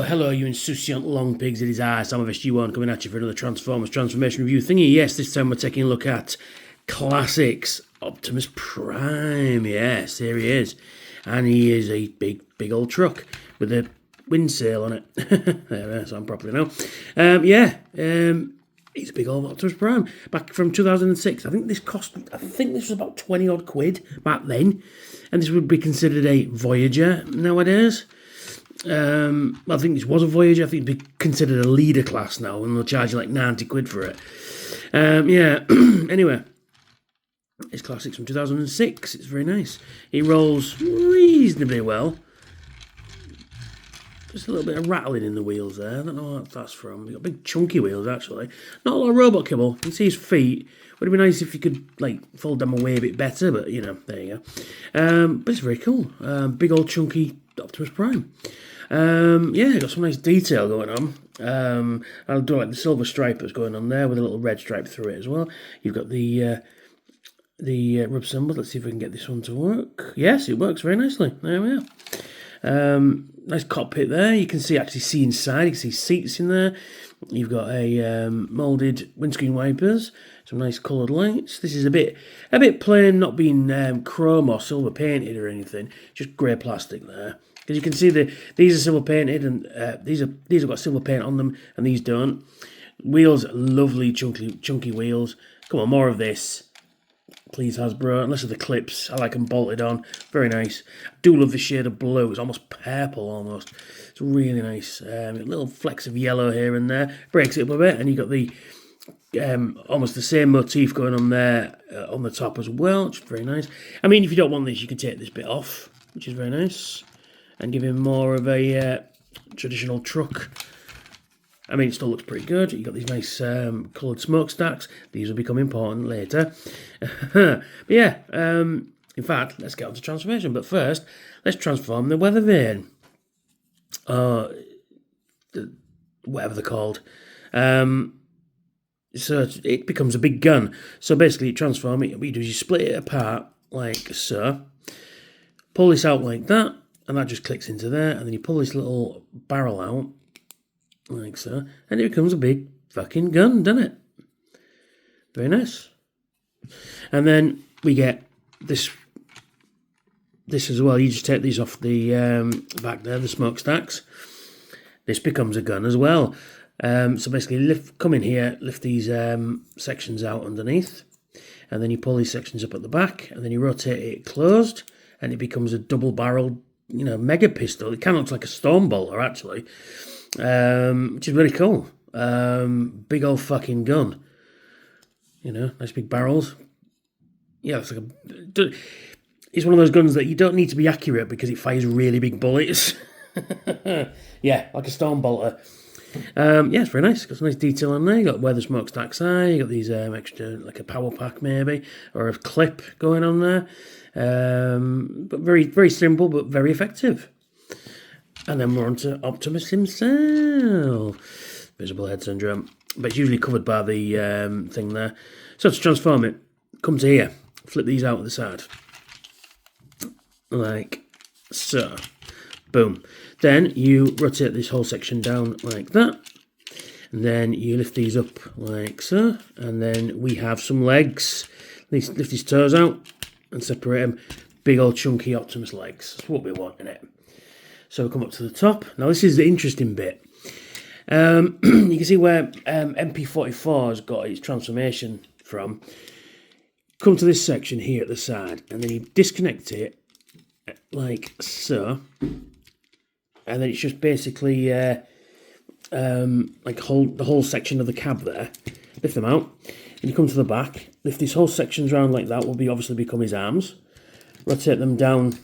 Hello, you insouciant long pigs. It is I, Sam of SG1, coming at you for another Transformers transformation review thingy. Yes, this time we're taking a look at Classics Optimus Prime. Yes, here he is. And he is a big old truck with a wind sail on it. There, so I'm properly now. He's a big old Optimus Prime. Back from 2006. I think this was about 20 odd quid back then. And this would be considered a Voyager nowadays. I think this was a Voyager. I think it'd be considered a leader class now, and they'll charge you like 90 quid for it. Anyway, it's Classics from 2006. It's very nice. It rolls reasonably well. Just a little bit of rattling in the wheels there. I don't know what that's from. You've got big chunky wheels, actually. Not a lot of robot kibble. You can see his feet. Would have been nice if you could, like, fold them away a bit better, but, you know, there you go. But it's very cool. Big old chunky Optimus Prime. Got some nice detail going on. I'll do like the silver stripe that's going on there with a little red stripe through it as well. You've got the rub symbol. Let's see if we can get this one to work. Yes, it works very nicely. There we are. Nice cockpit there. You can actually see inside. You can see seats in there. You've got a moulded windscreen wipers. Some nice coloured lights. This is a bit plain, not being chrome or silver painted or anything. Just grey plastic there. Because you can see these are silver painted, and these have got silver paint on them, and these don't. Wheels, lovely chunky wheels. Come on, more of this, please, Hasbro. Unless of the clips, I like them bolted on. Very nice. I do love the shade of blue. It's almost purple, almost. It's really nice. Little flecks of yellow here and there. Breaks it up a bit, and you got the almost the same motif going on there on the top as well, which is very nice. I mean, if you don't want this, you can take this bit off, which is very nice, and give him more of a traditional truck. I mean, it still looks pretty good. You've got these nice coloured smokestacks. These will become important later. But yeah, in fact, let's get on to transformation. But first, let's transform the weather vane. Whatever they're called. So it becomes a big gun. So basically, you transform it. What you do is you split it apart like so. Pull this out like that. And that just clicks into there, and then you pull this little barrel out, like so, and it becomes a big fucking gun, doesn't it? Very nice. And then we get this as well. You just take these off the back there, the smokestacks. This becomes a gun as well. So basically, come in here, lift these sections out underneath, and then you pull these sections up at the back, and then you rotate it closed, and it becomes a double-barreled, mega pistol. It kind of looks like a storm bolter, actually, which is really cool. Big old fucking gun. Nice big barrels. Yeah, it's one of those guns that you don't need to be accurate because it fires really big bullets. Yeah, like a storm bolter. It's very nice. Got some nice detail on there. You got where the smokestacks are. You got these extra, like a power pack maybe, or a clip going on there. But very simple, but very effective. And then we're on to Optimus himself. Visible head syndrome. But it's usually covered by the thing there. So to transform it, come to here. Flip these out to the side. Like so. Boom. Then you rotate this whole section down like that. And then you lift these up like so. And then we have some legs. Lift his toes out and separate them. Big old chunky Optimus legs. That's what we want in it. So we come up to the top. Now this is the interesting bit. You can see where MP44 has got its transformation from. Come to this section here at the side, and then you disconnect it like so. And then it's just basically like the whole section of the cab there. Lift them out. And you come to the back. Lift these whole sections around like that. Will obviously become his arms. Rotate them down.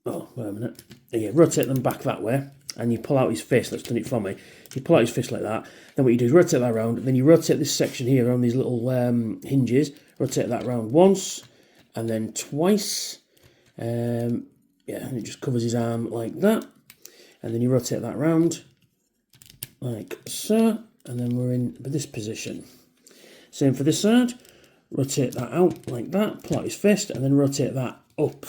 Oh, wait a minute. Yeah, rotate them back that way. And you pull out his fist. Let's done it for me. You pull out his fist like that. Then what you do is rotate that around. And then you rotate this section here around these little hinges. Rotate that around once. And then twice. And it just covers his arm like that. And then you rotate that round like so. And then we're in this position. Same for this side. Rotate that out like that. Pull out his fist. And then rotate that up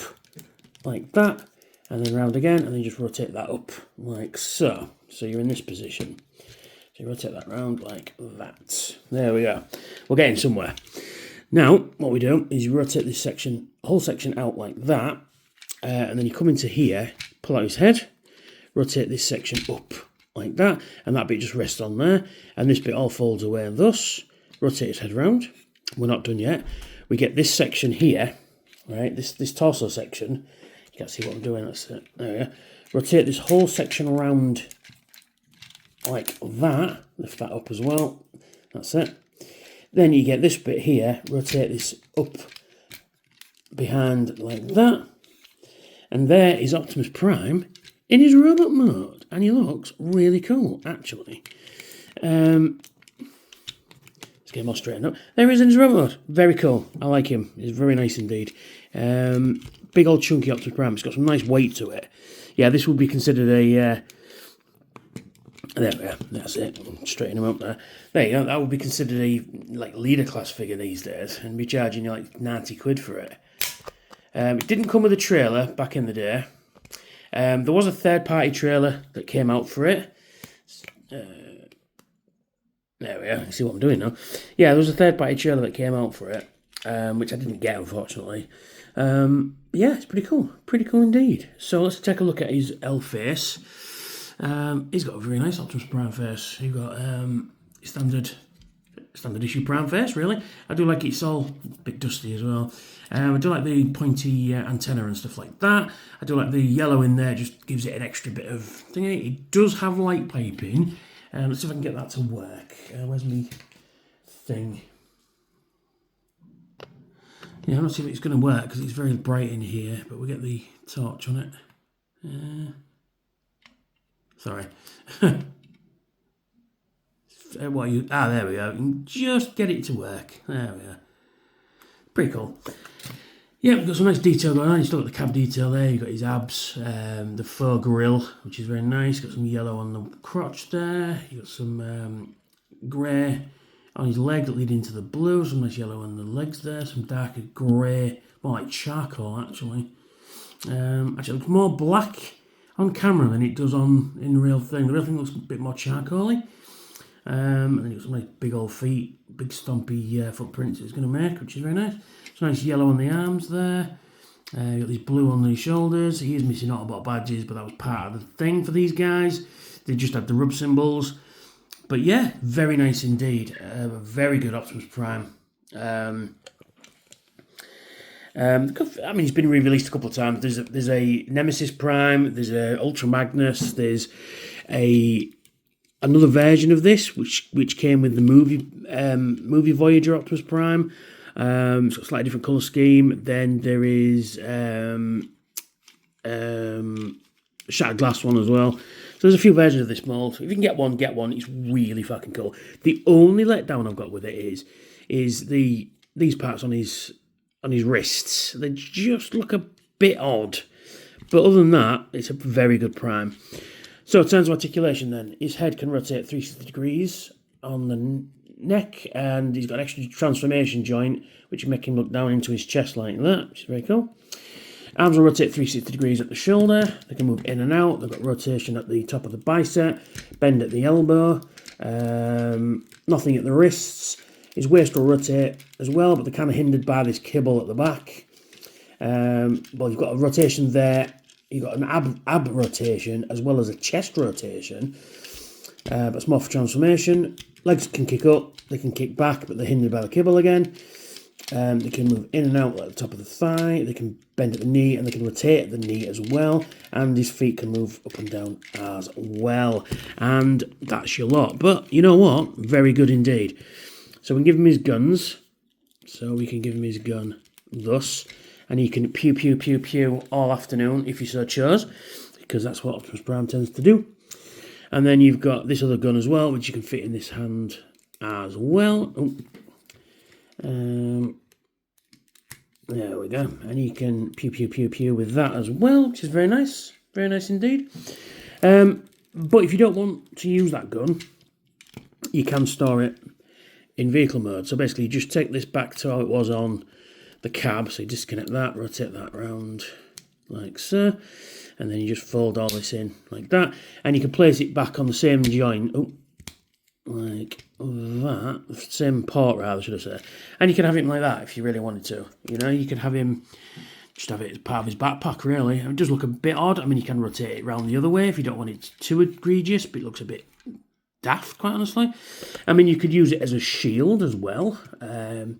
like that. and then round again, and then just rotate that up like so. So you're in this position. So you rotate that round like that. There we go. We're getting somewhere. Now, what we do is you rotate this section, whole section out like that, and then you come into here, pull out his head, rotate this section up like that, and that bit just rests on there, and this bit all folds away, and thus, rotate his head round. We're not done yet. We get this section here, right, this torso section. You can't see what I'm doing, that's it. There we go. Rotate this whole section around like that, lift that up as well, that's it. Then you get this bit here, rotate this up behind like that, and there is Optimus Prime in his robot mode, and he looks really cool, actually. Let's get him all straightened up. There he is in his robot mode. Very cool. I like him. He's very nice indeed. Big old chunky Optimus Prime. It's got some nice weight to it. Yeah, this would be considered a... there we are. That's it. Straighten him up there. There you go. That would be considered a leader class figure these days, and be charging you like 90 quid for it. It didn't come with a trailer back in the day. There was a third-party trailer that came out for it. There we are. You see what I'm doing now? Yeah, there was a third-party trailer that came out for it, which I didn't get, unfortunately. Yeah, it's pretty cool. Pretty cool indeed. So let's take a look at his L face. He's got a very nice Optimus Prime face. You've got standard issue Prime face, really. I do like it's all a bit dusty as well. I do like the pointy antenna and stuff like that. I do like the yellow in there, just gives it an extra bit of thing. It does have light piping. Let's see if I can get that to work. Where's my thing? Yeah, I'm not sure if it's going to work because it's very bright in here, but we'll get the torch on it. Sorry. What are you? Ah, there we go. You can just get it to work. There we are. Pretty cool. Yeah, we've got some nice detail going on. You still got the cab detail there. You've got his abs, the faux grill, which is very nice. Got some yellow on the crotch there. You've got some grey on his leg that lead into the blue. Some nice yellow on the legs there. Some darker grey, more like charcoal actually. Actually, it looks more black on camera than it does in the real thing. The real thing looks a bit more charcoaly. And then you've got some nice big old feet, big stompy footprints it's going to make, which is very nice. Some nice yellow on the arms there. You've got this blue on the shoulders. He is missing Autobot badges, but that was part of the thing for these guys. They just had the rub symbols. But yeah, very nice indeed. Very good Optimus Prime. I mean, he's been re-released a couple of times. There's a Nemesis Prime, there's a Ultra Magnus, there's another version of this which came with the movie Voyager Optimus Prime. It's got a slightly different colour scheme. Then there is Shattered Glass one as well. So there's a few versions of this mould. If you can get one, get one. It's really fucking cool. The only letdown I've got with it is these parts on his wrists. They just look a bit odd. But other than that, it's a very good Prime. So in terms of articulation then, his head can rotate 360 degrees on the neck, and he's got an extra transformation joint, which will make him look down into his chest like that, which is very cool. Arms will rotate 360 degrees at the shoulder. They can move in and out. They've got rotation at the top of the bicep, bend at the elbow, nothing at the wrists. His waist will rotate as well, but they're kind of hindered by this kibble at the back. Well, you've got a rotation there. You've got an ab rotation as well as a chest rotation. But it's more for transformation. Legs can kick up, they can kick back, but they're hindered by the kibble again. They can move in and out at the top of the thigh, they can bend at the knee, and they can rotate at the knee as well. And his feet can move up and down as well. And that's your lot. But you know what? Very good indeed. So we can give him his guns. So we can give him his gun thus. And he can pew, pew, pew, pew all afternoon if he so chose, because that's what Optimus Prime tends to do. And then you've got this other gun as well, which you can fit in this hand as well. There we go. And you can pew, pew, pew, pew with that as well, which is very nice. Very nice indeed. But if you don't want to use that gun, you can store it in vehicle mode. So basically, you just take this back to how it was on the cab. So you disconnect that, rotate that round like so. And then you just fold all this in like that. And you can place it back on the same joint. Oh, like that. Same port, rather, should I say. And you can have him like that if you really wanted to. You know, you could have him, just have it as part of his backpack, really. It does look a bit odd. I mean, you can rotate it around the other way if you don't want it too egregious, but it looks a bit daft, quite honestly. I mean, you could use it as a shield as well. You know,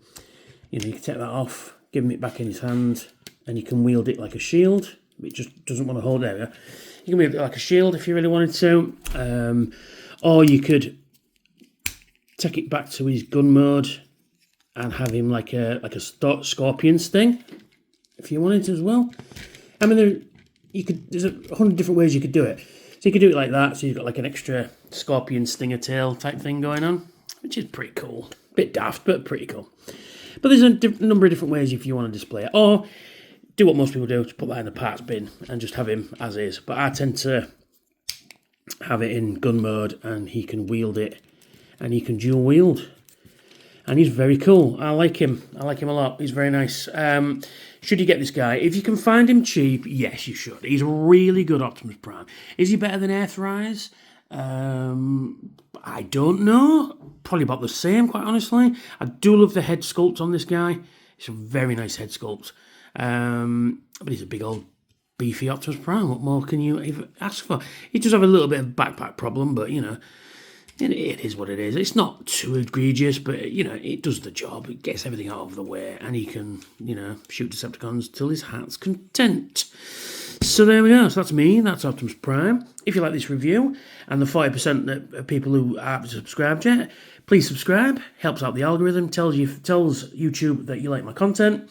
you can take that off, give him it back in his hand, and you can wield it like a shield. It just doesn't want to hold it. You can wield it like a shield if you really wanted to. Or you could take it back to his gun mode and have him like a scorpion sting, if you wanted to as well. I mean, there's 100 different ways you could do it. So you could do it like that, so you've got like an extra scorpion stinger tail type thing going on, which is pretty cool. Bit daft, but pretty cool. But there's a number of different ways if you want to display it. Or do what most people do, to put that in the parts bin and just have him as is. But I tend to have it in gun mode, and he can wield it, and he can dual wield. And he's very cool. I like him. I like him a lot. He's very nice. Should you get this guy? If you can find him cheap, yes, you should. He's a really good Optimus Prime. Is he better than Earthrise? I don't know. Probably about the same, quite honestly. I do love the head sculpt on this guy. It's a very nice head sculpt. But he's a big old beefy Optimus Prime. What more can you even ask for? He does have a little bit of backpack problem, but, you know, it is what it is. It's not too egregious, but, you know, it does the job. It gets everything out of the way, and he can, you know, shoot Decepticons till his heart's content. So there we go. So that's me. That's Optimus Prime. If you like this review, and the 40% of people who haven't subscribed yet, please subscribe. Helps out the algorithm. Tells YouTube that you like my content.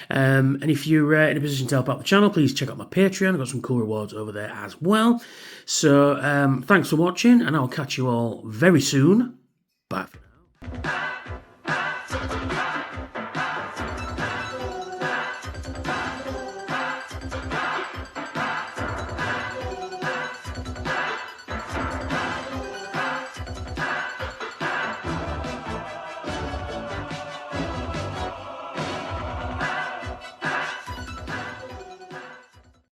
And if you're in a position to help out the channel, please check out my Patreon. I've got some cool rewards over there as well. So thanks for watching, and I'll catch you all very soon. Bye for now.